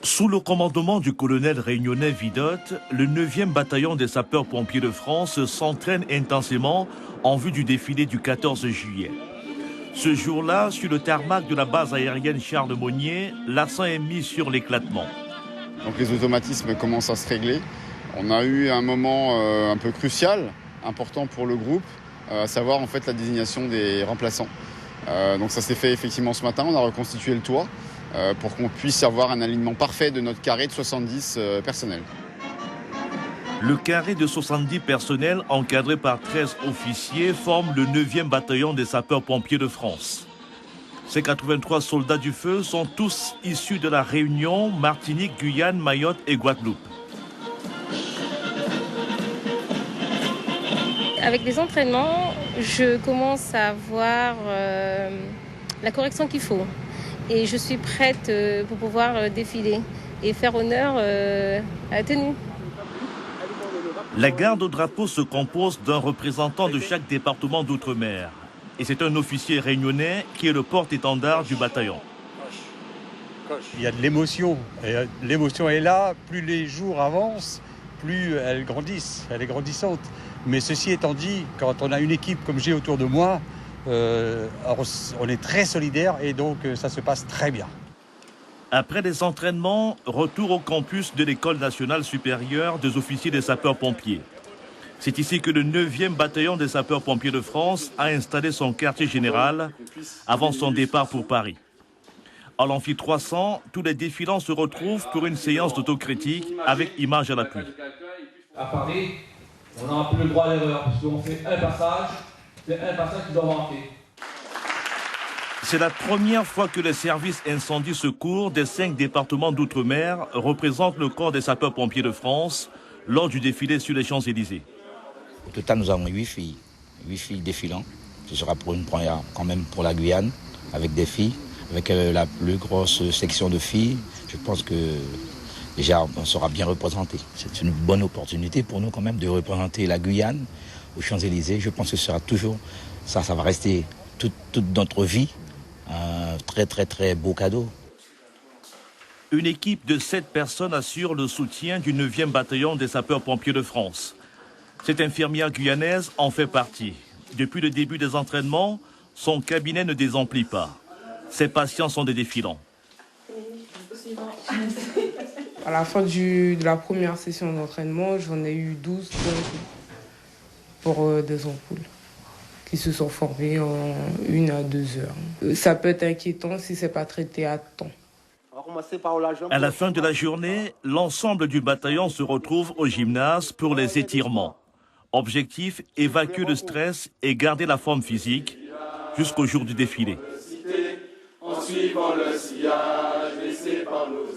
Sous le commandement du colonel réunionnais Vidotte, le 9e bataillon des sapeurs-pompiers de France s'entraîne intensément en vue du défilé du 14 juillet. Ce jour-là, sur le tarmac de la base aérienne Charles-Monnier, l'accent est mis sur l'éclatement. Donc les automatismes commencent à se régler. On a eu un moment un peu crucial, important pour le groupe, à savoir en fait la désignation des remplaçants. Donc ça s'est fait effectivement ce matin, on a reconstitué le toit pour qu'on puisse avoir un alignement parfait de notre carré de 70 personnels. Le carré de 70 personnels encadré par 13 officiers forme le 9e bataillon des sapeurs-pompiers de France. Ces 83 soldats du feu sont tous issus de la Réunion, Martinique, Guyane, Mayotte et Guadeloupe. Avec les entraînements, je commence à avoir la correction qu'il faut. Et je suis prête pour pouvoir défiler et faire honneur à la tenue. La garde au drapeau se compose d'un représentant de chaque département d'outre-mer. Et c'est un officier réunionnais qui est le porte-étendard du bataillon. Il y a de l'émotion. Et l'émotion est là, plus les jours avancent, plus elles grandissent, elle est grandissante. Mais ceci étant dit, quand on a une équipe comme j'ai autour de moi, on est très solidaires et donc ça se passe très bien. Après des entraînements, retour au campus de l'École nationale supérieure des officiers des sapeurs-pompiers. C'est ici que le 9e bataillon des sapeurs-pompiers de France a installé son quartier général avant son départ pour Paris. À l'Amphi 300, tous les défilants se retrouvent pour une séance d'autocritique avec images à l'appui. À Paris, on n'a plus le droit à l'erreur parce qu'on fait un passage, c'est un passage qui doit manquer. C'est la première fois que les services incendie-secours des 5 départements d'outre-mer représentent le corps des sapeurs-pompiers de France lors du défilé sur les Champs-Élysées. Au total, nous avons 8 filles défilant. Ce sera pour une première quand même pour la Guyane, avec des filles, avec la plus grosse section de filles. Je pense que déjà on sera bien représenté. C'est une bonne opportunité pour nous quand même de représenter la Guyane aux Champs-Élysées. Je pense que ce sera toujours, ça va rester toute notre vie. Un très beau cadeau. Une équipe de 7 personnes assure le soutien du 9e bataillon des sapeurs-pompiers de France. Cette infirmière guyanaise en fait partie. Depuis le début des entraînements, son cabinet ne désemplit pas. Ses patients sont des défilants. À la fin de la première session d'entraînement, j'en ai eu 12 pour des ampoules qui se sont formées en 1 à 2 heures. Ça peut être inquiétant si ce n'est pas traité à temps. À la fin de la journée, l'ensemble du bataillon se retrouve au gymnase pour les étirements. Objectif, évacuer le stress et garder la forme physique jusqu'au jour du défilé. En suivant le sillage laissé par nos